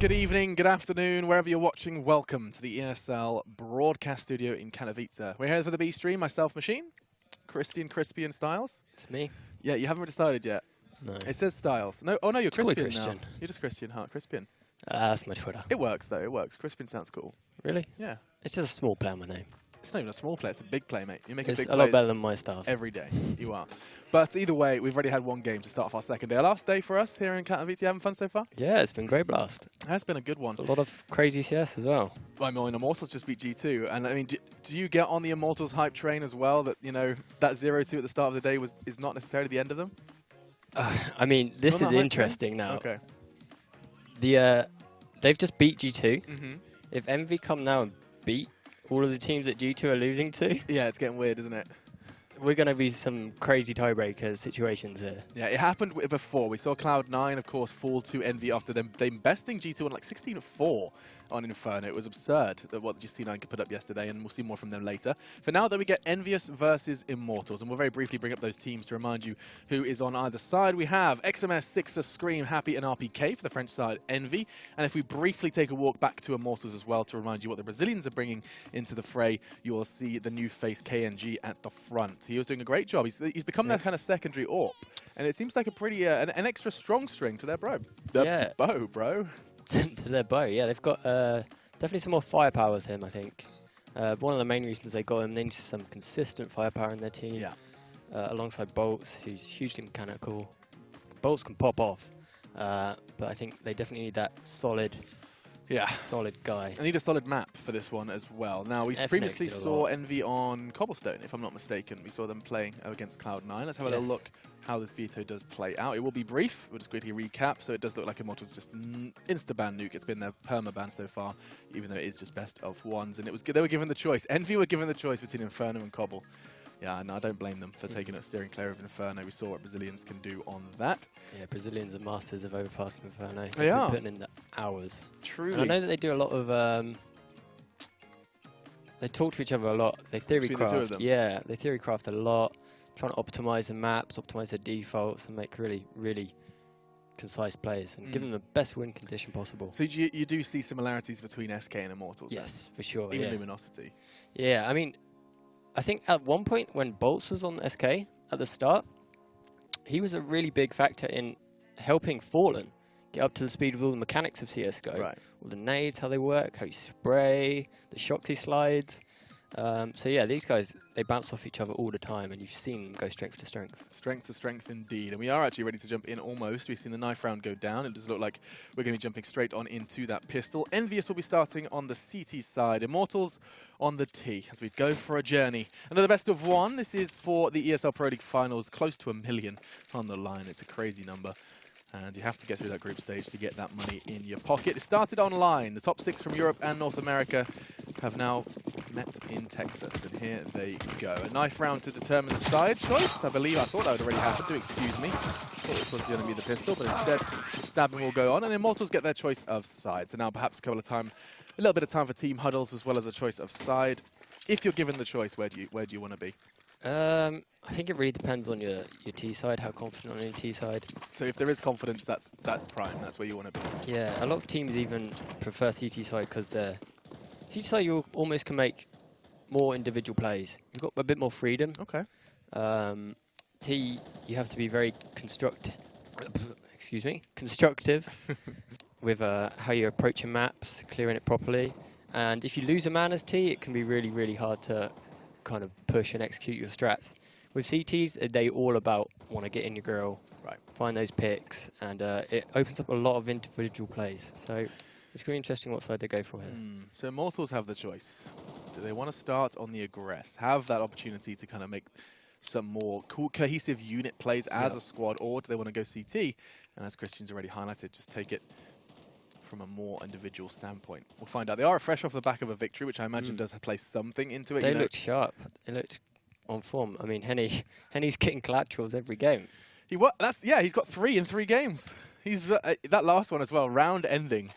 good evening, good afternoon, wherever you're watching. Welcome to the ESL broadcast studio in Katowice. We're here for the B stream, myself, Machine, Christian, Crispy, and Styles. It's me. Yeah, you haven't decided yet. No. It says Styles. No, oh no, you're Crispian Christian. now. You're just Christian, huh? Crispian. That's my Twitter. It works though. It works. Crispian sounds cool. Really? Yeah. It's just a small play on my name. It's not even a small play. It's a big play, mate. You make It's big a lot better than my stars. every day. You are. But either way, we've already had one game to start off our second day. Our last day for us here in Katowice. You having fun so far? Yeah, it's been great blast. That's been a good one. A lot of crazy CS as well. I mean, Immortals just beat G2, and I mean, do you get on the Immortals hype train as well? That that 0-2 at the start of the day is not necessarily the end of them. I mean, this is interesting now. Okay. They've just beat G2. Mm-hmm. If EnVy come now and beat all of the teams that G2 are losing to, Yeah, it's getting weird, isn't it? we're going to be some crazy tiebreaker situations here. Yeah, it happened before. We saw Cloud9, of course, fall to EnVy after them besting G2 on like 16-4 on Inferno. It was absurd that what G9 could put up yesterday, and we'll see more from them later. For now, though, we get EnVyUs versus Immortals, and we'll very briefly bring up those teams to remind you who is on either side. We have XMS, Sixer, Scream, Happy, and RPK for the French side, EnVy. And if we briefly take a walk back to Immortals as well to remind you what the Brazilians are bringing into the fray, you will see the new face KNG at the front. He was doing a great job. He's become their kind of secondary AWP, and it seems like a pretty an extra strong string to their bow, bro. To their bow, yeah. They've got definitely some more firepower with him, I think. One of the main reasons they got him, they need some consistent firepower in their team. Yeah. Alongside Bolts, who's hugely mechanical. Bolts can pop off, but I think they definitely need that solid guy. I need a solid map for this one as well. Now, we previously saw EnVy on Cobblestone, if I'm not mistaken. We saw them playing against Cloud9. Let's have a little look how this veto does play out. It will be brief. We'll just quickly recap. So it does look like Immortals just insta-ban nuke. It's been their perma-ban so far, even though it is just best of ones. And they were given the choice. EnVy were given the choice between Inferno and Cobble. Yeah, no, I don't blame them for steering clear of Inferno. We saw what Brazilians can do on that. Yeah, Brazilians are masters of overpassing Inferno. They are. Putting in the hours. Truly. And I know that they do a lot of... they talk to each other a lot. They theory craft. The two of them. Yeah, they theory craft a lot. Trying to optimize the maps, optimize their defaults, and make really, really concise plays and give them the best win condition possible. So you do see similarities between SK and Immortals? Yes, then? for sure. Even Luminosity. Yeah, I mean, I think at one point when Bolts was on SK at the start, he was a really big factor in helping Fallen get up to the speed with all the mechanics of CSGO. Right. All the nades, how they work, how you spray, the Shocky slides. So yeah, these guys, they bounce off each other all the time, and you've seen them go strength to strength. Strength to strength indeed. And we are actually ready to jump in almost. We've seen the knife round go down. It does look like we're going to be jumping straight on into that pistol. EnVyUs will be starting on the CT side. Immortals on the T as we go for a journey. Another best of one. This is for the ESL Pro League finals. Close to 1 million on the line. It's a crazy number. And you have to get through that group stage to get that money in your pocket. It started online. The top 6 from Europe and North America have now met in Texas. And here they go. A knife round to determine the side choice. I thought that would already happen. Do excuse me. Thought this was going to be the pistol, but instead stabbing will go on. And Immortals get their choice of side. So now perhaps a little bit of time for team huddles as well as a choice of side. If you're given the choice, where do you want to be? I think it really depends on your T side, how confident on your T side. So if there is confidence, that's prime. That's where you want to be. Yeah, a lot of teams even prefer CT side because CT side you almost can make more individual plays. You've got a bit more freedom. Okay. T, you have to be very constructive with how you're approaching maps, clearing it properly. And if you lose a man as T, it can be really, really hard to kind of push and execute your strats. With CTs, they all about want to get in your grill, find those picks, and it opens up a lot of individual plays. So it's going to be interesting what side they go for here. So Immortals have the choice. Do they want to start on the aggress, have that opportunity to kind of make some more cool, cohesive unit plays as a squad, or do they want to go CT? And as Christian's already highlighted, just take it from a more individual standpoint. We'll find out. They are fresh off the back of a victory, which I imagine does play something into it. They looked sharp. They looked on form. I mean, Henny's getting collaterals every game. He's got 3 in 3 games. He's that last one as well, round ending.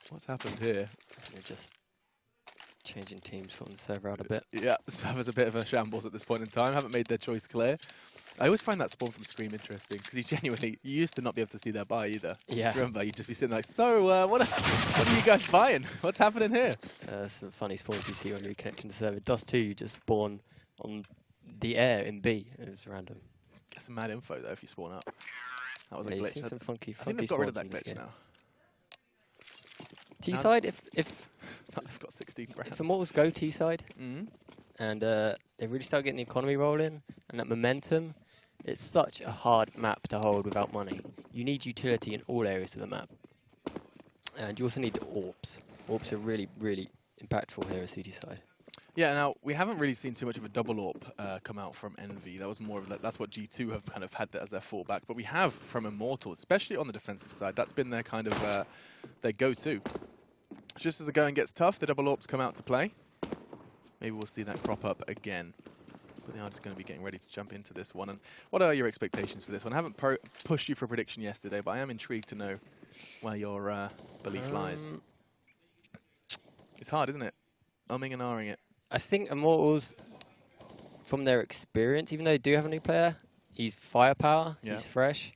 What's happened here? They're just Changing teams, sorting the server out a bit. Yeah, the server's a bit of a shambles at this point in time. Haven't made their choice clear. I always find that spawn from Scream interesting because you used to not be able to see their buy either. Yeah. Remember, you'd just be sitting like, so what are you guys buying? What's happening here? Some funny spawns you see when reconnecting the server. Dust 2, you just spawn on the air in B. It was random. That's some mad info though if you spawn up. That was a Yeah, glitch. some funky I think they've got rid of that glitch now. T-side, if they've got 16 grand. if Immortals go T-side, Mm-hmm. and they really start getting the economy rolling and that momentum, it's such a hard map to hold without money. You need utility in all areas of the map. And you also need the AWPs. AWPs are really, really impactful here at CT side. Yeah, now, we haven't really seen too much of a double AWP come out from Envy. That was more of that's what G2 have kind of had as their fallback. But we have from Immortals, especially on the defensive side, that's been their kind of their go-to. Just as the going gets tough, the double AWPs come out to play. Maybe we'll see that crop up again. But they are just going to be getting ready to jump into this one. And what are your expectations for this one? I haven't pushed you for a prediction yesterday, but I am intrigued to know where your belief lies. It's hard, isn't it? Umming and ahhing it. I think Immortals, from their experience, even though they do have a new player, he's firepower, he's fresh.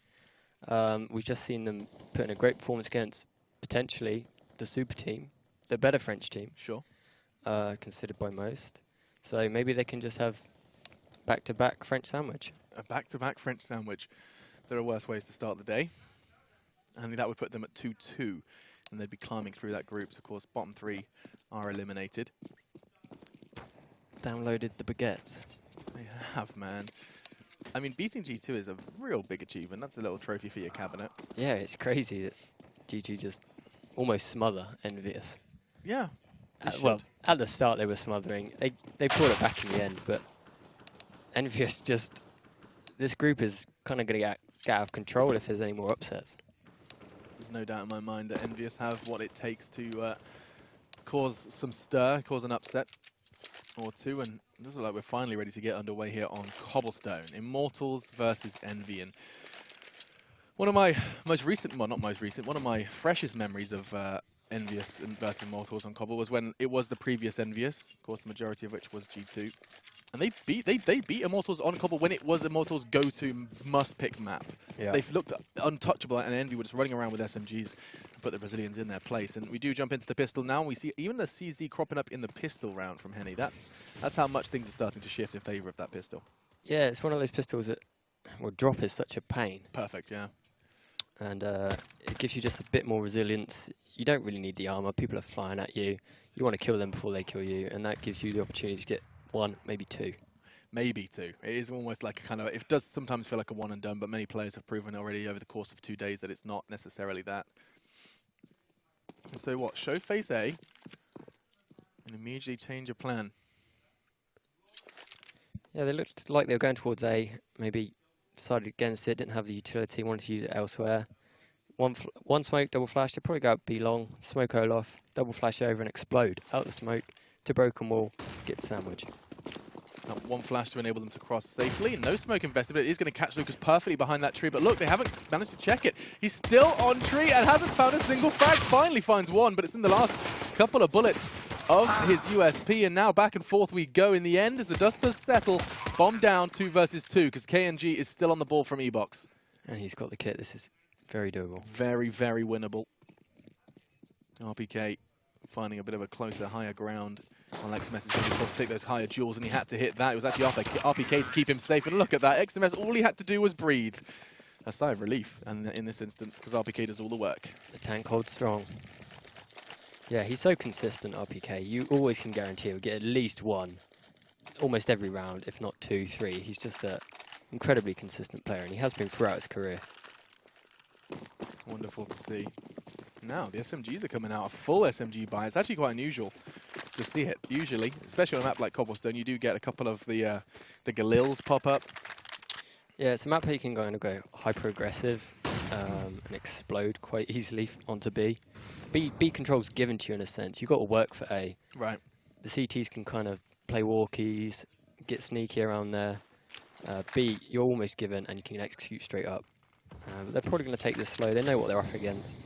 We've just seen them put in a great performance against, potentially, the super team, the better French team. Sure. Considered by most. So maybe they can just have back-to-back French sandwich. A back-to-back French sandwich. There are worse ways to start the day. I think that would put them at 2-2, and they'd be climbing through that group. So, of course, bottom 3 are eliminated. Downloaded the baguettes. They have, man. I mean, beating G2 is a real big achievement. That's a little trophy for your cabinet. Yeah, it's crazy that G2 just almost smother EnVyUs. Yeah. Well, at the start they were smothering. They brought it back in the end, but EnVyUs just... This group is kind of going to get out of control if there's any more upsets. There's no doubt in my mind that EnVyUs have what it takes to cause some stir, cause an upset or two, and it looks like we're finally ready to get underway here on Cobblestone. Immortals versus Envy. And one of my most recent, well, not most recent, one of my freshest memories of EnVyUs versus Immortals on Cobble was when it was the previous EnVyUs, of course, the majority of which was G2. And they beat Immortals on Cobble when it was Immortals' go-to must-pick map. Yeah. They've looked untouchable, and Envy were just running around with SMGs and put the Brazilians in their place. And we do jump into the pistol now, and we see even the CZ cropping up in the pistol round from Henny. That's how much things are starting to shift in favour of that pistol. Yeah, it's one of those pistols that, well, drop is such a pain. Perfect, yeah. And it gives you just a bit more resilience. You don't really need the armor. People are flying at you. You want to kill them before they kill you, and that gives you the opportunity to get one, maybe two. Maybe two. It is almost like a kind of, it does sometimes feel like a one and done, but many players have proven already over the course of 2 days that it's not necessarily that. And so what, show phase A, and immediately change your plan. Yeah, they looked like they were going towards A, maybe decided against it, didn't have the utility, wanted to use it elsewhere. One smoke, double flash, they'd probably go up B long, smoke Olaf, double flash over and explode out the smoke to broken wall, get sandwich. Now, one flash to enable them to cross safely. No smoke invested, but it is going to catch Lucas perfectly behind that tree. But look, they haven't managed to check it. He's still on tree and hasn't found a single frag. Finally finds one, but it's in the last couple of bullets of his USP. And now back and forth we go in the end as the dust does settle. Bomb down 2 versus 2 because KNG is still on the ball from E-Box. And he's got the kit. This is very doable. Very, very winnable. RPK finding a bit of a closer, higher ground. XMS is going to take those higher jewels, and he had to hit that. It was actually RPK to keep him safe. And look at that. XMS, all he had to do was breathe. A sigh of relief and in this instance, because RPK does all the work. The tank holds strong. Yeah, he's so consistent, RPK. You always can guarantee he'll get at least one, almost every round, if not 2, 3. He's just an incredibly consistent player, and he has been throughout his career. Wonderful to see. Now, the SMGs are coming out, a full SMG buy. It's actually quite unusual to see it, usually. Especially on a map like Cobblestone, you do get a couple of the Galils pop up. Yeah, it's a map where you can go hyper-aggressive and explode quite easily onto B. B control's given to you in a sense. You've got to work for A. Right. The CTs can kind of play walkies, get sneaky around there. B, you're almost given and you can execute straight up. But they're probably going to take this slow. They know what they're up against.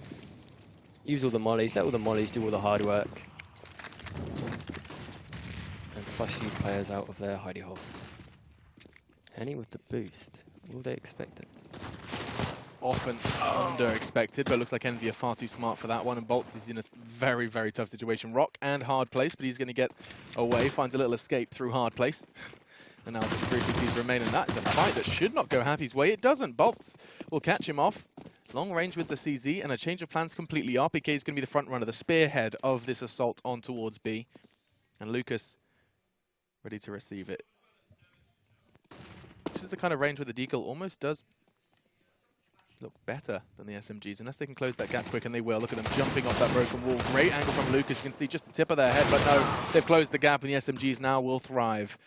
Use all the mollies, let all the mollies do all the hard work. flush these players out of their hidey holes. Henny with the boost. Will they expect it? Often under-expected, but it looks like Envy are far too smart for that one, and Bolts is in a very, very tough situation. Rock and hard place, but he's going to get away, finds a little escape through hard place. And now just 3 CTs remain, and that is a fight that should not go Happy's way. It doesn't. Bolts will catch him off. Long range with the CZ, and a change of plans completely. RPK is going to be the front runner, the spearhead of this assault on towards B. And Lucas ready to receive it. This is the kind of range where the Deagle almost does look better than the SMGs, unless they can close that gap quick, and they will. Look at them jumping off that broken wall. Great angle from Lucas. You can see just the tip of their head, but no, they've closed the gap, and the SMGs now will thrive.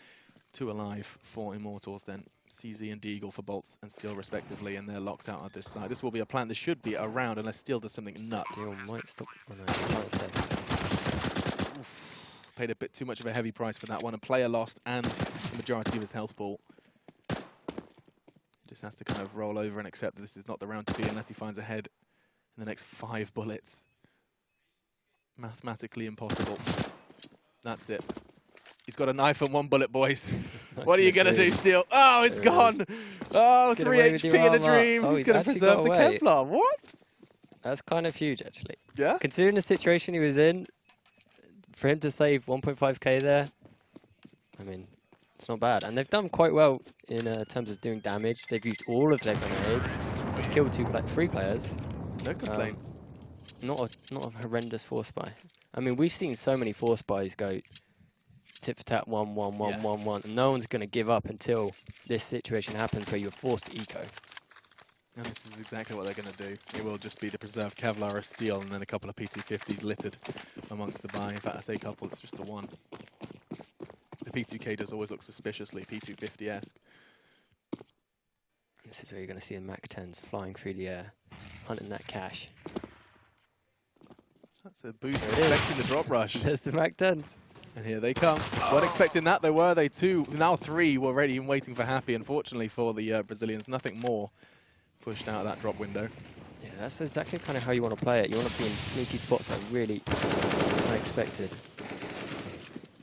2 alive for Immortals, then CZ and Deagle for Bolts and Steel respectively, and they're locked out at this side. This will be a plan. This should be a round unless Steel does something nuts. Steel might stop. Oh no, he might stay. Paid a bit too much of a heavy price for that one. A player lost and the majority of his health pool. Just has to kind of roll over and accept that this is not the round to be unless he finds a head in the next 5 bullets. Mathematically impossible. That's it. He's got a knife and 1 bullet, boys. What are you going to do, Steel? Oh, it's gone. Oh, 3 HP in a dream. Oh, he's going to preserve the Kevlar. What? That's kind of huge, actually. Yeah? Considering the situation he was in, for him to save 1.5k there, I mean, it's not bad. And they've done quite well in terms of doing damage. They've used all of their grenades. They've killed 3 players. No complaints. Not a horrendous force buy. I mean, we've seen so many force buys go tit for tat, 1-1-1-1-1, and no one's going to give up until this situation happens where you're forced to eco. And this is exactly what they're going to do. It will just be the preserved Kevlar or Steel, and then a couple of PT50s littered amongst the buy. In fact, I say couple, it's just the one. The P2K does always look suspiciously P250-esque. This is where you're going to see the Mac-10s flying through the air, hunting that cash. That's a boost expecting the drop rush. There's the Mac-10s. And here they come. Weren't expecting that, though, were they? 2, now 3 were ready and waiting for Happy. Unfortunately for the Brazilians, nothing more pushed out of that drop window. Yeah, that's exactly kind of how you want to play it. You want to be in sneaky spots that are really unexpected.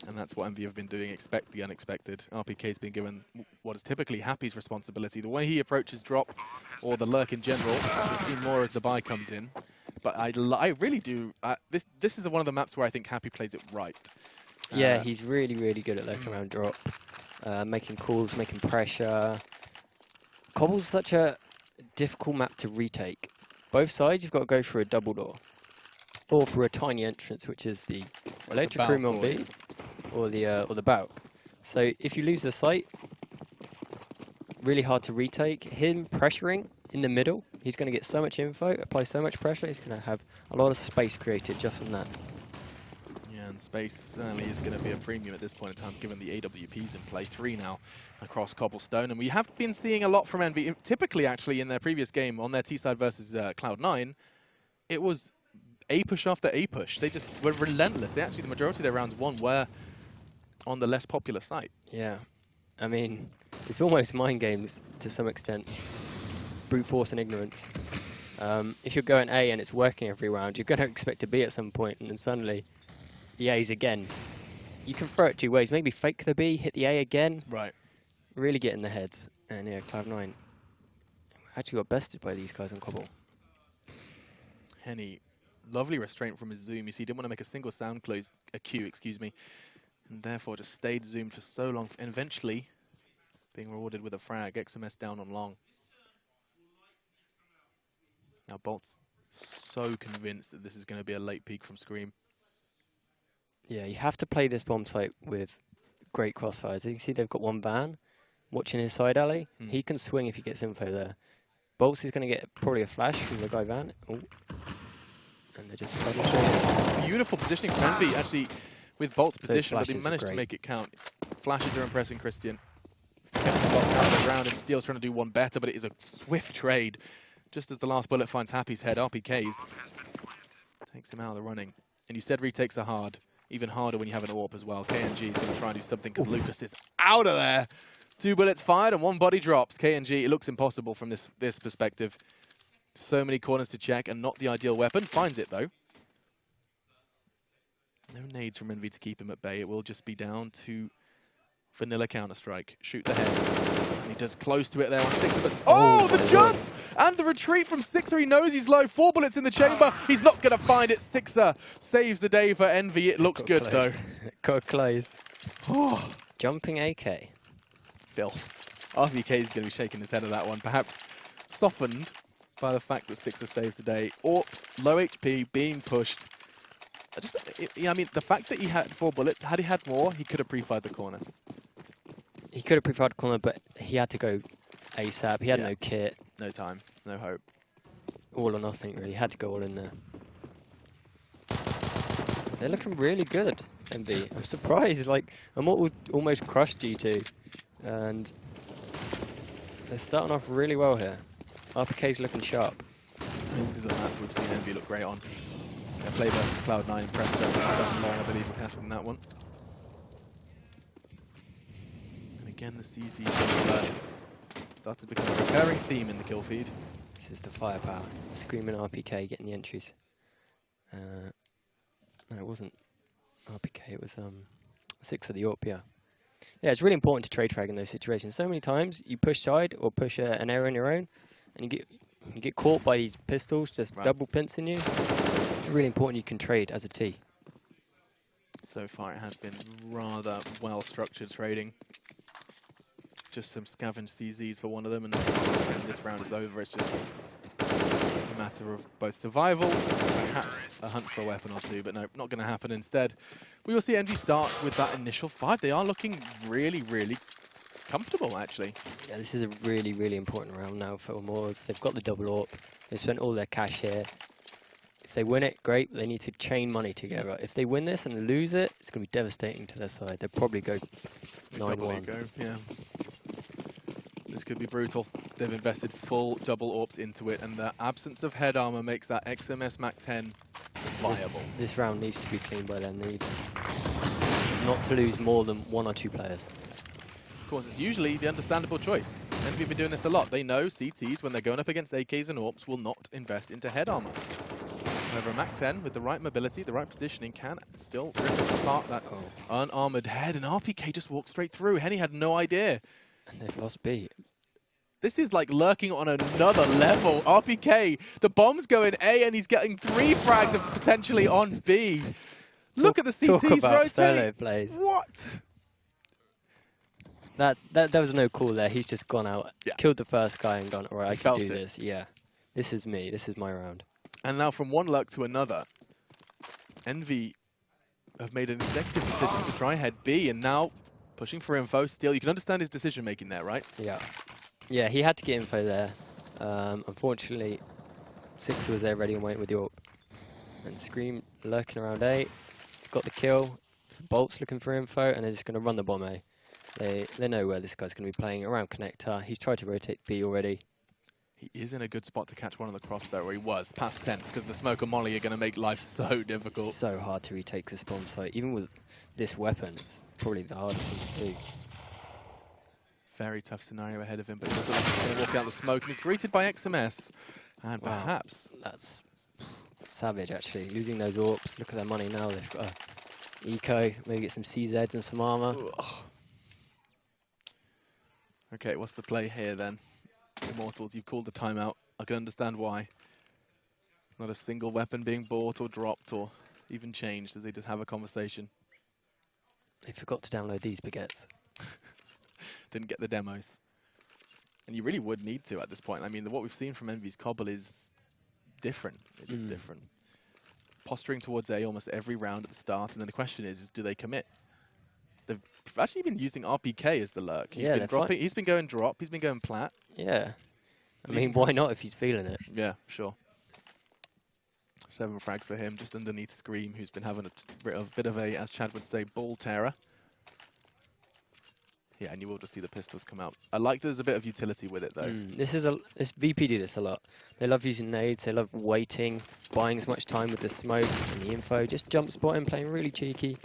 And that's what EnVy have been doing, expect the unexpected. RPK's been given what is typically Happy's responsibility. The way he approaches drop, or the lurk in general, we'll see more as the buy comes in. But I really do, this is one of the maps where I think Happy plays it right. Yeah, he's really, really good at lurking around drop, making calls, making pressure. Cobble's such a difficult map to retake. Both sides, you've got to go through a double door, or through a tiny entrance, which is the electric room on B, or the bout. So if you lose the site, really hard to retake. Him pressuring in the middle, he's going to get so much info, apply so much pressure, he's going to have a lot of space created just from that. Yeah, and space certainly is going to be a premium at this point in time, given the AWPs in play. 3 now across Cobblestone, and we have been seeing a lot from EnVy. Typically, actually, in their previous game on their T-side versus Cloud9, it was A push after A push. They just were relentless. They actually, the majority of their rounds won were on the less popular site. Yeah, I mean, it's almost mind games to some extent. Brute force and ignorance. If you're going A and it's working every round, you're going to expect to B at some point, and then suddenly the A's again. You can throw it 2 ways. Maybe fake the B, hit the A again. Right. Really get in the heads. And yeah, Cloud9 actually got bested by these guys on Cobble. Henny, lovely restraint from his zoom. You see, he didn't want to make a single sound cue, excuse me, and therefore just stayed zoomed for so long, and eventually being rewarded with a frag. XMS down on long. Now Bolt's so convinced that this is going to be a late peek from Scream. Yeah, you have to play this bomb site with great crossfires. You can see they've got 1 van watching his side alley. He can swing if he gets info there. Bolts is going to get probably a flash from the guy van. Ooh. And they're just beautiful positioning from EnVy, actually, with Bolt's position, but they managed to make it count. Flashes are impressing Christian. Kept the Bolt out of the ground, and Steel's trying to do one better, but it is a swift trade. Just as the last bullet finds Happy's head, RPK's takes him out of the running. And you said retakes are hard. Even harder when you have an AWP as well. KNG is going to try and do something because Lucas is out of there. 2 bullets fired and 1 body drops. KNG, it looks impossible from this perspective. So many corners to check and not the ideal weapon. Finds it, though. No nades from EnVy to keep him at bay. It will just be down to vanilla Counter-Strike. Shoot the head. And he does close to it there on Sixer. But oh, the jump! And the retreat from Sixer. He knows he's low. 4 bullets in the chamber. He's not going to find it. Sixer saves the day for EnVy. It looks good, though. Got close. Oh. Jumping AK. Filth. RVK is going to be shaking his head at that one. Perhaps softened by the fact that Sixer saves the day. Or low HP, being pushed. I mean, the fact that he had 4 bullets, had he had more, he could have pre-fired the corner. He could have pre-fired the corner, but he had to go ASAP. He had no kit. No time, no hope. All or nothing, really. He had to go all in there. They're looking really good, EnVy. I'm surprised. Like, Immortals almost crushed G2. And they're starting off really well here. RPK's looking sharp. This is a map we've seen EnVy look great on. Their play versus Cloud9 impressed them long, I believe, in casting that one. And again, the CC started to become a recurring theme in the kill feed. This is the firepower. Screaming RPK getting the entries. No, it wasn't RPK, it was Sixer the AWP, yeah. Yeah, it's really important to trade frag in those situations. So many times you push side or push an area on your own, and you get caught by these pistols just double pincing you. It's really important you can trade as a T. So far it has been rather well-structured trading. Just some scavenged CZs for one of them, and this round is over. It's just a matter of both survival, perhaps a hunt for a weapon or two, but no, not going to happen. Instead, we will see EnVy start with that initial 5. They are looking really, really comfortable, actually. Yeah, this is a really, really important round now for Immortals. They've got the double AWP. They've spent all their cash here. If they win it, great, but they need to chain money together. If they win this and lose it, it's going to be devastating to their side. They'll probably go 9-1. Yeah. This could be brutal. They've invested full double AWPs into it, and the absence of head armor makes that XMS Mac 10 viable. This round needs to be cleaned by them. They need not to lose more than 1 or 2 players. Of course, it's usually the understandable choice. EnVy have been doing this a lot. They know CTs, when they're going up against AKs and AWPs, will not invest into head armor. However, a Mac 10 with the right mobility, the right positioning, can still rip apart that unarmored head, and RPK just walked straight through. Henny had no idea. And they've lost B. This is like lurking on another level. RPK, the bomb's going A, and he's getting 3 frags of potentially on B. Look at the CTs talk about rotate. solo plays. What? That was no call there. He's just gone out, killed the first guy, and gone, all right, I can do this. Yeah, this is me. This is my round. And now from one luck to another, EnVy have made an executive decision to try head B, and now pushing for info. Still, you can understand his decision making there, right? Yeah. Yeah, he had to get info there. Unfortunately, Sixer was there ready and waiting with the AWP. And Scream lurking around A. He's got the kill. Bolt's looking for info, and they're just going to run the bomb A. They know where this guy's going to be playing, around connector. He's tried to rotate B already. He is in a good spot to catch one on the cross there, where he was, past 10, because the smoke and molly are going to make life so difficult. It's so hard to retake this bomb site. Even with this weapon, it's probably the hardest thing to do. Very tough scenario ahead of him, but he's going to walk out the smoke, and he's greeted by XMS. And perhaps... That's savage, actually. Losing those AWPs. Look at their money now. They've got eco, maybe get some CZs and some armor. Okay, what's the play here then? Immortals, you've called the timeout. I can understand why. Not a single weapon being bought or dropped or even changed, as they just have a conversation. They forgot to download these baguettes. Didn't get the demos. And you really would need to at this point. I mean, what we've seen from EnVy's Cbble is different. It is different. Posturing towards A almost every round at the start, and then the question is do they commit? They've actually been using RPK as the lurk. He's been dropping. He's been going drop. He's been going plat. Yeah. I mean, why not if he's feeling it? Yeah, sure. 7 frags for him, just underneath Scream, who's been having a bit of a, as Chad would say, ball terror. Yeah, and you will just see the pistols come out. I like there's a bit of utility with it, though. This VP do this a lot. They love using nades. They love waiting, buying as much time with the smoke and the info. Just jump spotting, playing really cheeky,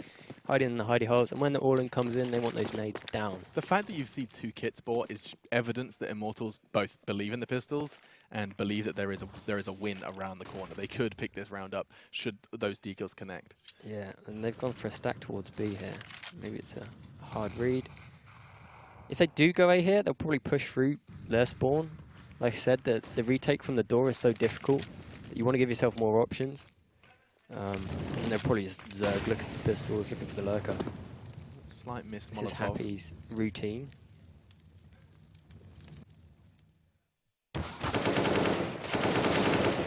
hiding in the hidey holes. And when the all-in comes in, they want those nades down. The fact that you see 2 kits bought is evidence that Immortals both believe in the pistols and believe that there is a win around the corner. They could pick this round up should those deagles connect. Yeah, and they've gone for a stack towards B here. Maybe it's a hard read. If they do go A here, they'll probably push through their spawn. Like I said, the retake from the door is so difficult that you want to give yourself more options. And they'll probably just Zerg, looking for pistols, looking for the lurker. Slight miss This Molotov. is Happy's routine.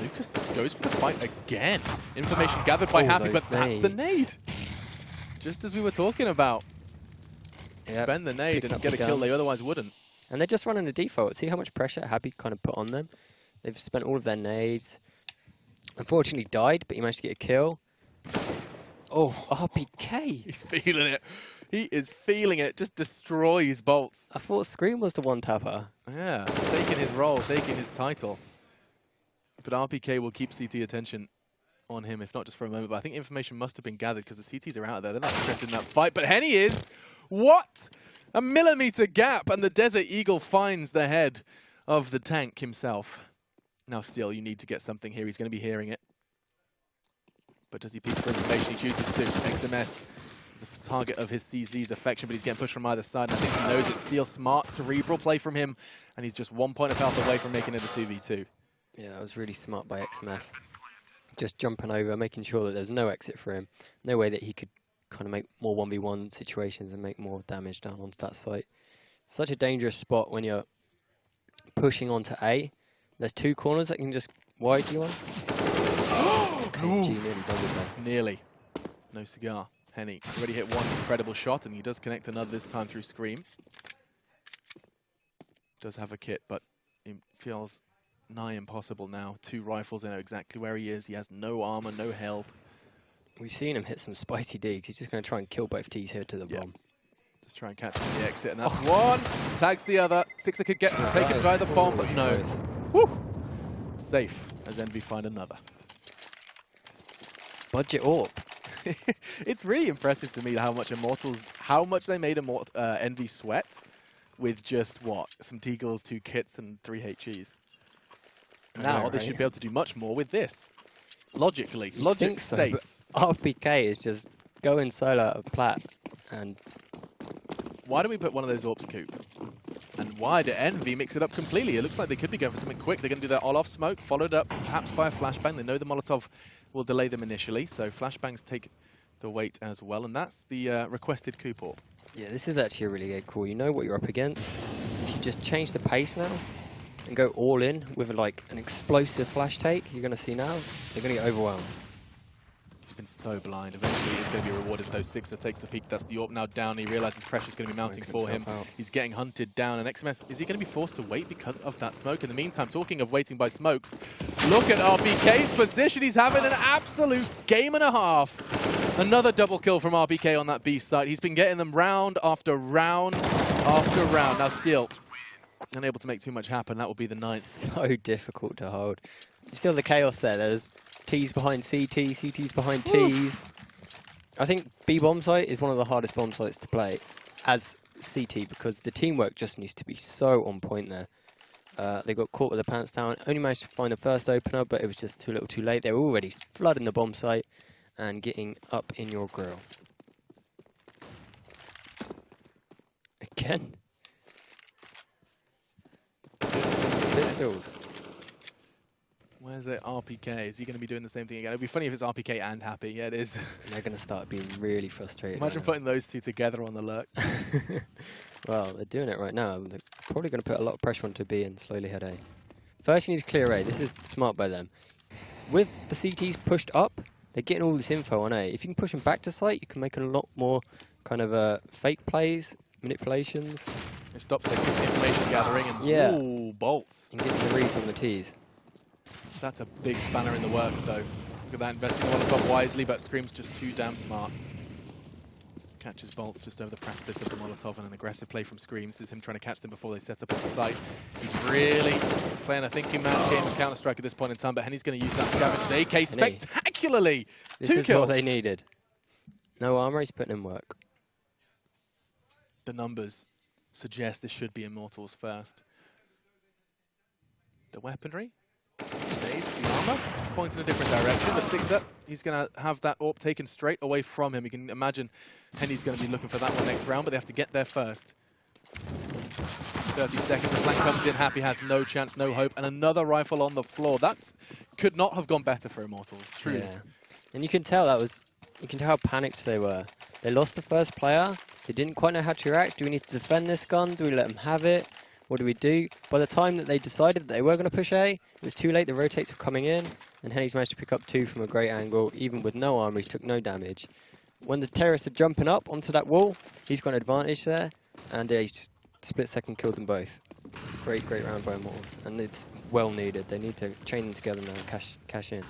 Lucas goes for the fight again. Information gathered by Happy, but that's the nade. Just as we were talking about. Yep. Spend the nade and get a kill they otherwise wouldn't. And they're just running a default. See how much pressure Happy kind of put on them. They've spent all of their nades. Unfortunately died, but he managed to get a kill. Oh, RPK. He's feeling it. He is feeling it. Just destroys bolts. I thought Scream was the one-tapper. Yeah, taking his role, taking his title. But RPK will keep CT attention on him, if not just for a moment. But I think information must have been gathered because the CTs are out there. They're not interested in that fight. But Henny is. What? A millimeter gap, and the Desert Eagle finds the head of the tank himself. Now, still, you need to get something here. He's going to be hearing it. But does he peek for information? He chooses to. XMS is the target of his CZ's affection, but he's getting pushed from either side. And I think he knows it's Steel. Smart, cerebral play from him, and he's just 1 point of health away from making it a 2v2. Yeah, that was really smart by XMS. Just jumping over, making sure that there's no exit for him. No way that he could kind of make more 1v1 situations and make more damage down onto that site. Such a dangerous spot when you're pushing onto A. There's two corners that can just wide you on. KG nearly doubled there. Nearly. No cigar. Henny already hit one incredible shot, and he does connect another this time through Scream. Does have a kit, but it feels nigh impossible now. 2 rifles, they know exactly where he is. He has no armor, no health. We've seen him hit some spicy digs. He's just going to try and kill both T's here to the bomb. Just try and catch him at the exit, and that's one. Tags the other. Sixer could get taken by the bomb, but no. Woo! Safe as Envy find another. Budget AWP. It's really impressive to me how much Immortals, how much they made Envy sweat with just what? Some Deagles, 2 kits, and 3 HEs. Now they should be able to do much more with this. Logically, logic states. RPK is just going solo at a plat, and why do we put one of those AWPs, Coop? And why did Envy mix it up completely? It looks like they could be going for something quick. They're going to do their all-off smoke, followed up perhaps by a flashbang. They know the Molotov will delay them initially, so flashbangs take the weight as well, and that's the requested Coop AWP. Yeah, this is actually a really good call. You know what you're up against. If you just change the pace now and go all in with like an explosive flash take, you're going to see now, they're going to get overwhelmed. He's been so blind. Eventually, he's going to be rewarded. Those Sixer takes the peak. That's the AWP now down. He realizes pressure's going to be mounting for him. He's getting hunted down. And XMS, is he going to be forced to wait because of that smoke? In the meantime, talking of waiting by smokes, look at RPK's position. He's having an absolute game and a half. Another double kill from RPK on that B site. He's been getting them round after round after round. Now, still unable to make too much happen. That will be the 9th. So difficult to hold. Still the chaos there. There's T's behind CT, CT's behind T's. I think B bomb site is one of the hardest bomb sites to play as CT because the teamwork just needs to be so on point there. They got caught with their pants down. Only managed to find the first opener, but it was just too little too late. They were already flooding the bomb site and getting up in your grill. Again. Pistols. Where's it? RPK. Is he going to be doing the same thing again? It'd be funny if it's RPK and Happy. Yeah, it is. And they're going to start being really frustrated. Imagine putting those two together on the lurk. Well, they're doing it right now. They're probably going to put a lot of pressure onto B and slowly head A. First, you need to clear A. This is smart by them. With the CTs pushed up, they're getting all this info on A. If you can push them back to site, you can make a lot more kind of fake plays, manipulations. It stops the information gathering and ooh, bolts. And get the reads on the T's. That's a big spanner in the works, though. Look at that, investing Molotov wisely, but Scream's just too damn smart. Catches bolts just over the precipice of the Molotov, and an aggressive play from Scream. This is him trying to catch them before they set up on the site. He's really playing a thinking match here in Counter-Strike at this point in time, but Henny's going to use that scavenged AK spectacularly. This is what they needed. No armor, he's putting in work. The numbers suggest this should be Immortals first. the weaponry. Saves the armor. Points in a different direction. The Sixer, he's going to have that AWP taken straight away from him. You can imagine Henny's going to be looking for that one next round, but they have to get there first. 30 seconds, the flank comes in, Happy has no chance, no hope, and another rifle on the floor. That could not have gone better for Immortals, truly. Yeah. And you can tell you can tell how panicked they were. They lost the first player, they didn't quite know how to react. Do we need to defend this gun? Do we let them have it? What do we do? By the time that they decided that they were going to push A, it was too late, the rotates were coming in, and Henny's managed to pick up 2 from a great angle, even with no armor, he took no damage. When the terrorists are jumping up onto that wall, he's got an advantage there, and he's just split-second killed them both. Great round by Immortals, and it's well needed. They need to chain them together now and cash in.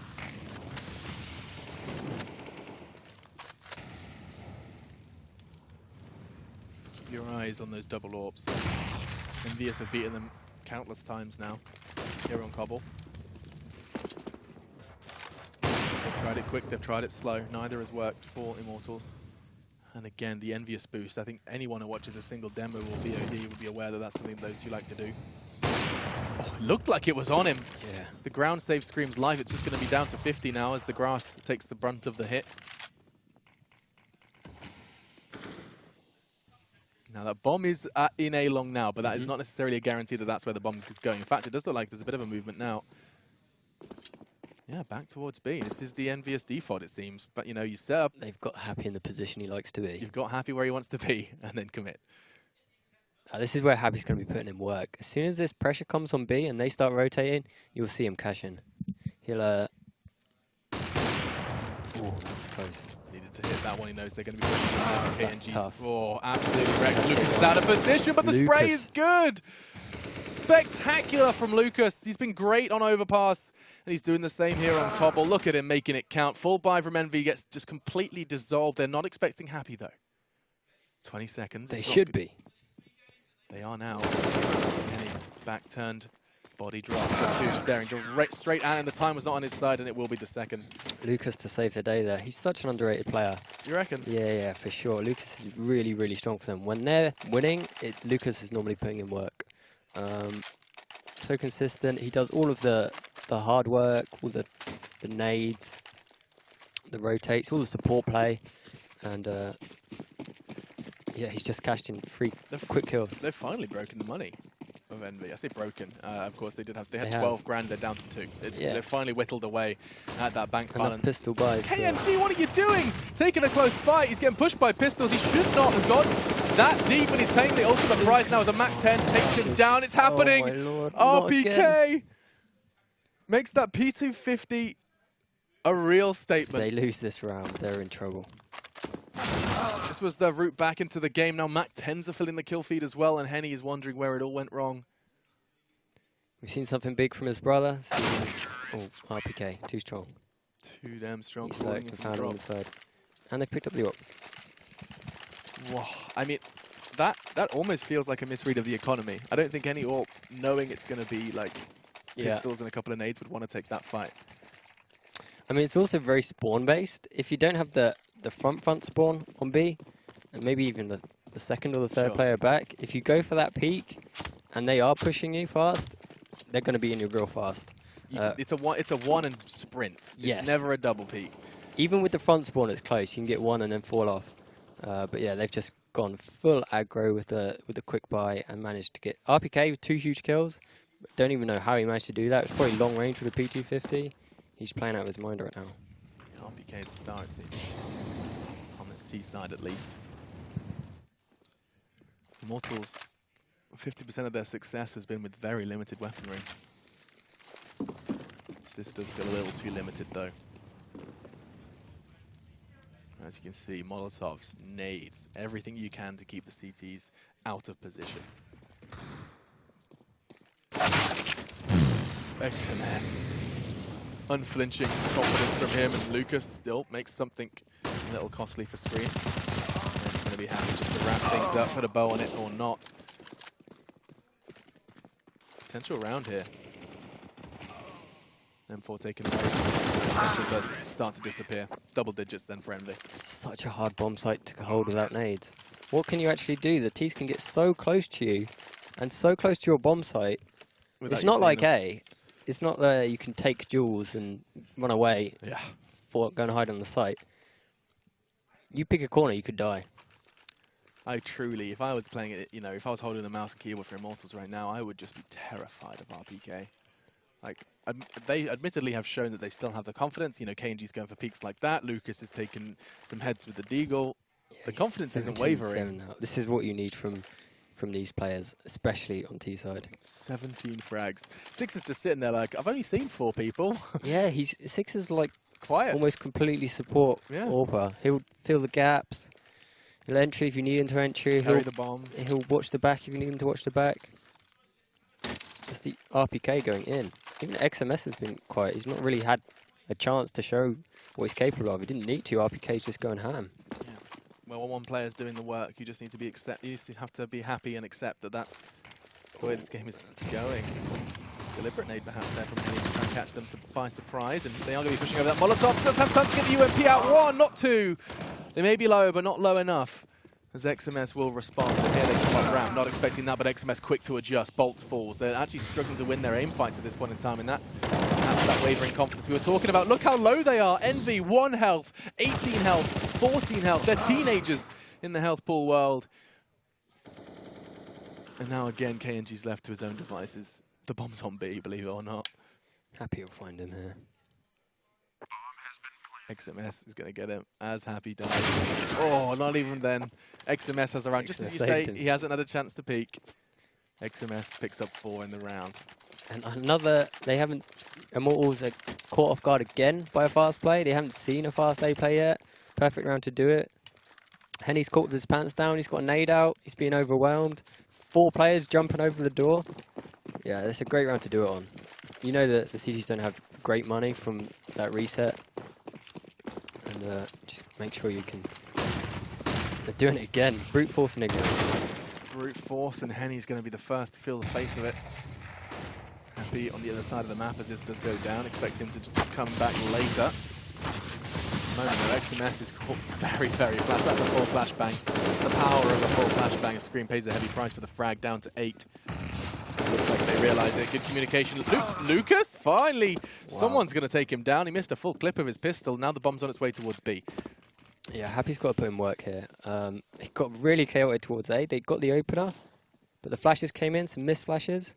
Keep your eyes on those double AWPs. EnVyUs have beaten them countless times now here on Cbble. They've tried it quick, they've tried it slow. Neither has worked for Immortals. And again, the EnVyUs boost. I think anyone who watches a single demo or VOD would be aware that that's something those two like to do. Oh, it looked like it was on him. Yeah. The ground save screams life. It's just going to be down to 50 now as the grass takes the brunt of the hit. Now that bomb is in A long now, but that is not necessarily a guarantee that that's where the bomb is going. In fact, it does look like there's a bit of a movement now. Yeah, back towards B. This is the EnVyUs default, it seems. But, you know, you set up... They've got Happy in the position he likes to be. You've got Happy where he wants to be, and then commit. This is where Happy's going to be putting in work. As soon as this pressure comes on B and they start rotating, you'll see him cash in. He'll... Oh, that was close. Needed to hit that one. He knows they're going to be pushing That's tough. Oh, absolutely wrecked. Lucas is out of position, but the spray is good. Spectacular from Lucas. He's been great on overpass, and he's doing the same here on Cbble. Look at him making it count. Full buy from Envy gets just completely dissolved. They're not expecting Happy, though. 20 seconds. They should be. They are now. Henny back turned. Body drop. Two staring straight at him. The time was not on his side, and it will be the second. Lucas to save the day there. He's such an underrated player. You reckon? Yeah, for sure. Lucas is really strong for them. When they're winning, Lucas is normally putting in work. So consistent. He does all of the hard work, all the nades, the rotates, all the support play, and yeah, he's just cashed in 3 quick kills. They've finally broken the money of Envy. I say broken. Of course, they had 12 grand. They're down to 2. They've finally whittled away at that bank balance. Enough pistol buys. KNG, what are you doing? Taking a close fight. He's getting pushed by pistols. He should not have gone that deep, and he's paying the ultimate price now as a Mac 10 takes him down. It's happening. Oh my Lord. RPK makes that P250 a real statement. If they lose this round, they're in trouble. This was the route back into the game. Now Mac 10s are filling the kill feed as well, and Henny is wondering where it all went wrong. We've seen something big from his brother. Oh, RPK, too strong. Too damn strong. He's lurked and found on the side. And they've picked up the AWP. Whoa. I mean, that almost feels like a misread of the economy. I don't think any AWP, knowing it's going to be like pistols and a couple of nades, would want to take that fight. I mean, it's also very spawn-based. If you don't have the front spawn on B, and maybe even the second or the third player back, if you go for that peak, and they are pushing you fast, they're going to be in you real fast. It's a one and sprint. It's never a double peak. Even with the front spawn, it's close. You can get one and then fall off. But yeah, they've just gone full aggro with the quick buy and managed to get RPK with 2 huge kills. Don't even know how he managed to do that. It's probably long range with a P250. He's playing out of his mind right now. RPK the star, it seems. On this T side, at least. Immortals, 50% of their success has been with very limited weaponry. This does feel a little too limited, though. As you can see, Molotovs, nades, everything you can to keep the CTs out of position. Excellent. Unflinching confidence from him, and Lucas still makes something a little costly for Screen. He's going to be happy just to wrap things up, put a bow on it or not. Potential round here. M4 taken away. Potential does start to disappear. Double digits then for Envy. Such a hard bomb site to hold without nades. What can you actually do? The T's can get so close to you and so close to your bomb site. It's not like A. it's not that you can take jewels and run away. Yeah. For go and hide on the site. You pick a corner, you could die. I truly, if I was playing it, you know, if I was holding the mouse and keyboard for Immortals right now, I would just be terrified of RPK. Like, they admittedly have shown that they still have the confidence. You know, KNG's going for peaks like that. Lucas has taken some heads with the Deagle. Yeah, the confidence isn't wavering. Now. This is what you need from these players, especially on T side. 17 frags. Six is just sitting there like, I've only seen 4 people. Yeah, Six is like quiet. Almost completely support Orpa. He'll fill the gaps. He'll entry if you need him to entry. Carry the bomb. He'll watch the back if you need him to watch the back. Just the RPK going in. Even XMS has been quiet. He's not really had a chance to show what he's capable of. He didn't need to. RPK's just going ham. Yeah. Well, when one player's doing the work, you just need to be You just have to be happy and accept that that's the way this game is going. Deliberate nade perhaps there from Henny to try and catch them by surprise, and they are going to be pushing over that. Molotov does have time to get the UMP out. 1, not 2. They may be low, but not low enough. As XMS will respond. And here they come up ramp, not expecting that, but XMS quick to adjust. Bolts falls. They're actually struggling to win their aim fights at this point in time, and that's that wavering confidence we were talking about. Look how low they are. Envy, 1 health, 18 health, 14 health. They're teenagers in the health pool world. And now again, KNG's left to his own devices. The bomb's on B, believe it or not. Happy you'll find him here. XMS is going to get him as Happy dies. Oh, not even then. XMS has a round. Just as you say, he hasn't had a chance to peek. XMS picks up 4 in the round. And Immortals are caught off guard again by a fast play. They haven't seen a fast A play yet. Perfect round to do it. Henny's caught with his pants down. He's got a nade out. He's being overwhelmed. 4 players jumping over the door. Yeah, that's a great round to do it on. You know that the CTs don't have great money from that reset. And just make sure you can... They're doing it again. Brute force and ignorance. Brute force, and Henny's going to be the first to feel the face of it. Happy on the other side of the map as this does go down. Expect him to come back later. Moment though, XMS is caught very, very flash. That's a full flashbang. The power of a full flashbang. A Scream pays a heavy price for the frag, down to 8. Looks like they realise it. Good communication. Lucas, finally, someone's going to take him down. He missed a full clip of his pistol. Now the bomb's on its way towards B. Yeah, Happy's got to put in work here. It got really chaotic towards A. They got the opener, but the flashes came in, some missed flashes,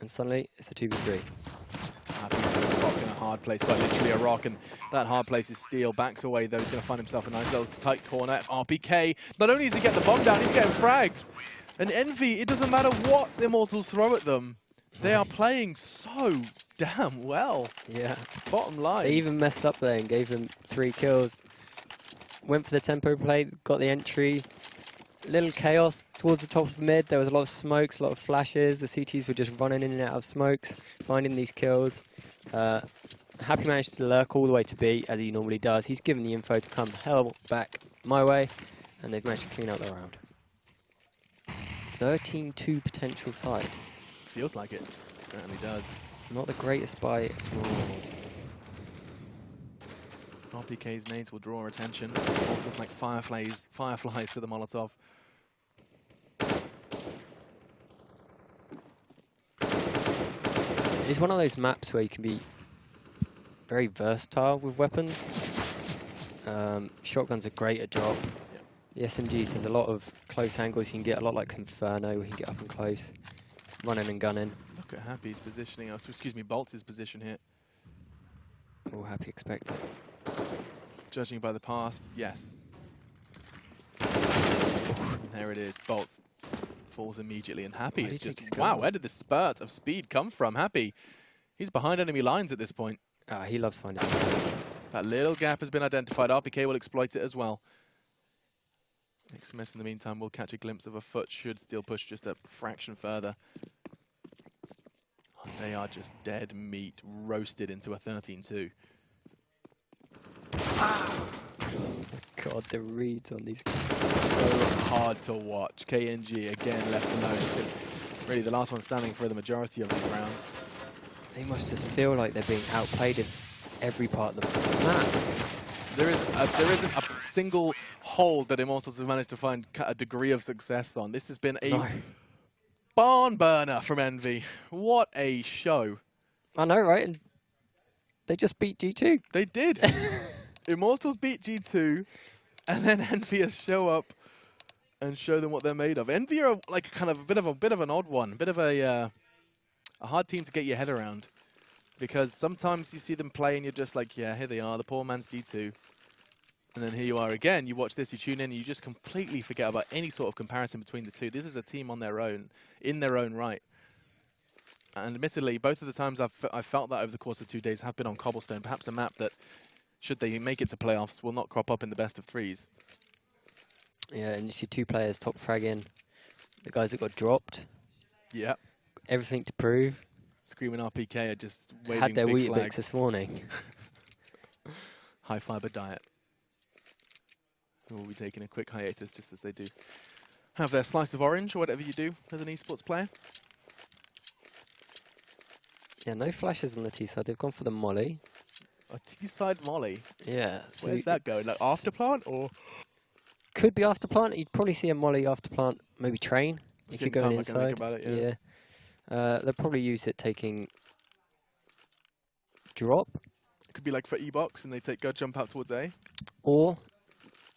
and suddenly it's a 2v3. Happy's rock in a hard place, quite literally a rock, and that hard place is Steel. Backs away though. He's going to find himself a nice little tight corner. RPK. Not only does he get the bomb down, he's getting frags. And Envy, it doesn't matter what the Immortals throw at them. They are playing so damn well. Yeah. Bottom line. They even messed up there and gave them 3 kills. Went for the tempo play, got the entry. Little chaos towards the top of mid. There was a lot of smokes, a lot of flashes. The CTs were just running in and out of smokes, finding these kills. Happy managed to lurk all the way to B, as he normally does. He's given the info to come hell back my way, and they've managed to clean out the round. 13-2 potential side. Feels like it. Certainly does. Not the greatest by RPK's nades will draw attention. Also, like fireflies to the Molotov. It's one of those maps where you can be very versatile with weapons. Shotguns are great at drop. The SMGs, there's a lot of close angles you can get, a lot like Inferno, where you can get up and close, running and gunning. Look at Happy's positioning, excuse me, Bolt's position here. All Happy expected. Judging by the past, yes. There it is, Bolt falls immediately, and Happy is just, wow, where did this spurt of speed come from? Happy, he's behind enemy lines at this point. He loves finding that little gap has been identified. RPK will exploit it as well. XMS in the meantime will catch a glimpse of a foot, should Steel push just a fraction further. Oh, they are just dead meat, roasted into a 13-2. God, the reads on these. So hard to watch. KNG again left alone. Really the last one standing for the majority of these rounds. They must just feel like they're being outplayed in every part of the map. There isn't a single hold that Immortals have managed to find a degree of success on. This has been a barn burner from Envy. What a show. I know, right? And they just beat G2. They did. Immortals beat G2, and then EnVyUs show up and show them what they're made of. Envy are like kind of a bit of an odd one, a bit of a hard team to get your head around, because sometimes you see them play and you're just like, yeah, here they are, the poor man's G2. And then here you are again, you watch this, you tune in, and you just completely forget about any sort of comparison between the two. This is a team on their own, in their own right. And admittedly, both of the times I've felt that over the course of 2 days have been on Cobblestone, perhaps a map that, should they make it to playoffs, will not crop up in the best of threes. Yeah, and you see 2 players top fragging. The guys that got dropped. Yeah. Everything to prove. Screaming RPK are just waving Had their big Weetabix flags. this morning. High fiber diet. We'll be taking a quick hiatus just as they do have their slice of orange or whatever you do as an esports player. Yeah, no flashes on the T side. They've gone for the molly. A T-side molly. Yeah. So Where's that going? Like after plant or? Could be after plant. You'd probably see a molly after plant. Maybe train if you're going inside. Think about it, yeah. They'll probably use it taking drop. It could be like for E-box and they take go jump out towards A. Or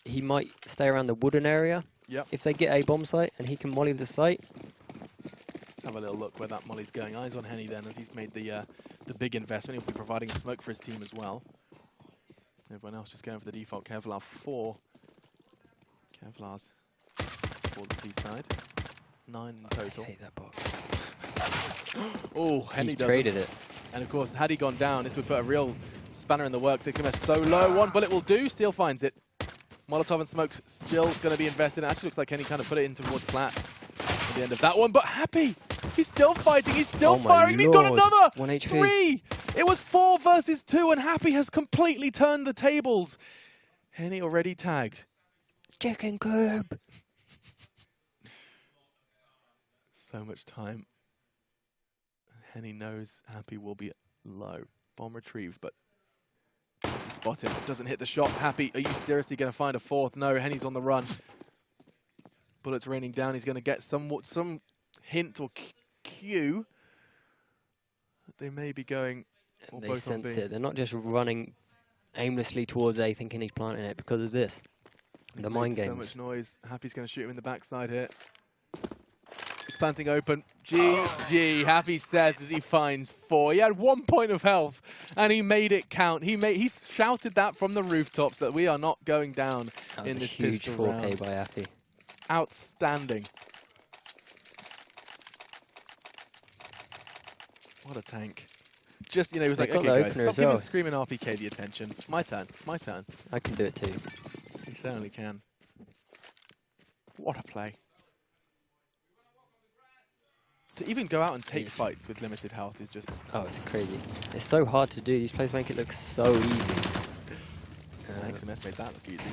he might stay around the wooden area. Yep. If they get a bomb site and he can molly the site. Let's have a little look where that molly's going. Eyes on Henny then, as he's made the big investment. He'll be providing a smoke for his team as well. Everyone else just going for the default Kevlar 4. Kevlar's for the T side. 9 in total. I hate that box. Oh, Henny He's does traded it. And of course, had he gone down, this would put a real spanner in the works. It came so low. One bullet will do. Steel finds it. Molotov and smoke's still going to be invested. It actually looks like Henny kind of put it in towards Plat at the end of that one. But Happy, he's still fighting. He's still firing. And he's got another 1 HP. 3. It was 4 versus 2, and Happy has completely turned the tables. Henny already tagged. Chicken coop. So much time. Henny knows Happy will be low. Bomb retrieved, but spot him. Doesn't hit the shot. Happy, are you seriously going to find a 4th? No, Henny's on the run. Bullets raining down. He's going to get some hint or cue that they may be going. They both on sense B. it. They're not just running aimlessly towards A thinking he's planting it because of this. He's The made mind so games. much noise. Happy's going to shoot him in the backside here. He's planting open. GG, Happy says as he finds 4. He had 1 point of health, and he made it count. He shouted that from the rooftops that we are not going down That was in a this huge pistol 4K round. by Happy. Outstanding. What a tank. Just, he was They like, got okay the guys, opener stop as giving well. Screaming RPK the attention. My turn, my turn. I can do it too. He certainly can. What a play. To even go out and take fights with limited health is just... Oh, it's crazy. It's so hard to do. These players make it look so easy. XMS made that look easy.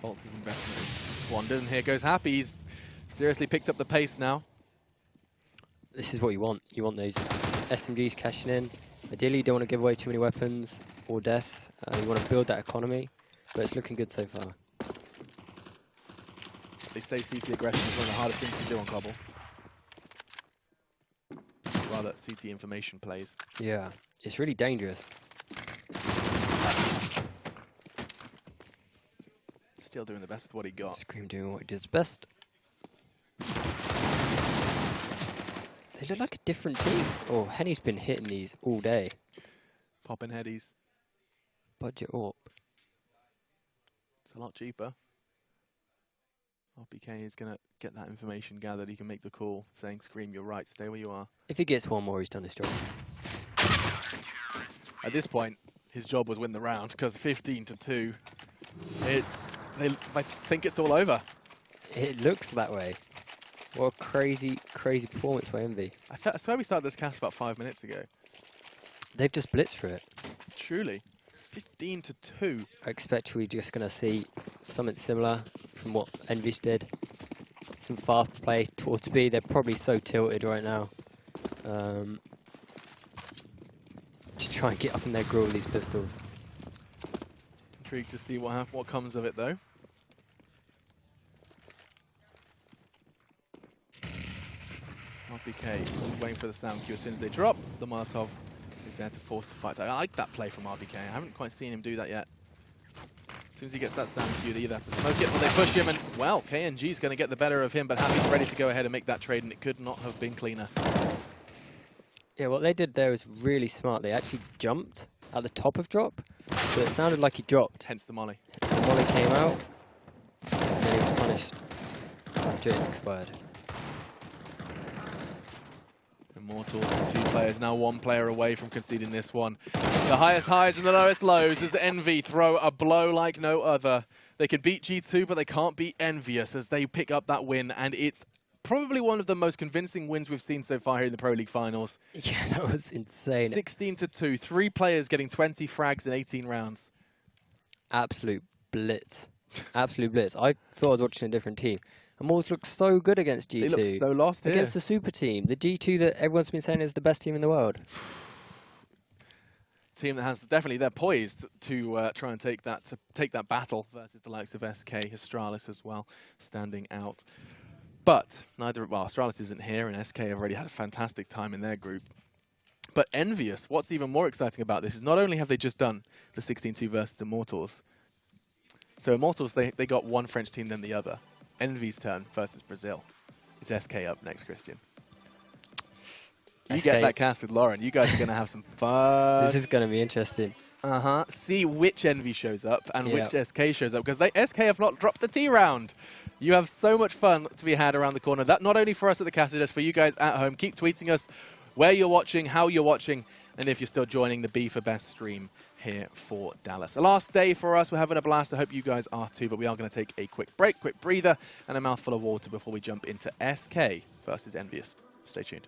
Bolts his investment squandered, and here goes Happy. He's seriously picked up the pace now. This is what you want. You want those SMGs cashing in. Ideally, you don't want to give away too many weapons or deaths. You want to build that economy, but it's looking good so far. They say CT aggression is one of the hardest things to do on Cobble. Rather, CT information plays. Yeah, it's really dangerous. Still doing the best with what he got. Scream doing what he does best. They look like a different team. Oh, Henny's been hitting these all day. Popping headies. Budget up. It's a lot cheaper. RPK is going to get that information gathered. He can make the call saying, Scream, you're right, stay where you are. If he gets one more, he's done his job. At this point, his job was win the round, because 15-2, I think it's all over. It looks that way. What a crazy, crazy performance by Envy. I swear we started this cast about 5 minutes ago. They've just blitzed for it. Truly. 15-2. I expect we're just going to see something similar from what Envy's did. Some fast play towards B. They're probably so tilted right now. Just try and get up in their grill with these pistols. Intrigued to see what comes of it, though. RBK is waiting for the sound cue. As soon as they drop, the Molotov is there to force the fight. I like that play from RBK. I haven't quite seen him do that yet. As soon as he gets that sound cue, they either have to smoke it or they push him, and, well, KNG is going to get the better of him, but Happy's ready to go ahead and make that trade, and it could not have been cleaner. Yeah, what they did there was really smart. They actually jumped at the top of drop, so it sounded like he dropped. Hence the molly. The molly came out, and then he was punished after it expired. Immortals, 2 players, now 1 player away from conceding this one. The highest highs and the lowest lows as Envy throw a blow like no other. They could beat G2, but they can't beat EnVyUs as they pick up that win, and it's probably one of the most convincing wins we've seen so far here in the Pro League finals. Yeah, that was insane. 16-2, 3 players getting 20 frags in 18 rounds. Absolute blitz. Absolute blitz. I thought I was watching a different team. Immortals looked so good against G2. They looked so lost here. Against the super team. The G2 that everyone's been saying is the best team in the world. Team that has definitely, they're poised to try and take that battle versus the likes of SK, Astralis as well, standing out. But Astralis isn't here, and SK have already had a fantastic time in their group. But EnVyUs, what's even more exciting about this is not only have they just done the 16-2 versus Immortals. So Immortals, they got one French team than the other. Envy's turn versus Brazil. It's SK up next, Christian. You SK. get that cast with Lauren. You guys are going to have some fun. This is going to be interesting. See which Envy shows up and which SK shows up, because SK have not dropped the T round. You have so much fun to be had around the corner. That not only for us at the cast, it's for you guys at home. Keep tweeting us where you're watching, how you're watching, and if you're still joining the B for Best stream here for Dallas. The last day for us. We're having a blast. I hope you guys are too, but we are going to take a quick break, quick breather, and a mouthful of water before we jump into SK versus EnVyUs. Stay tuned.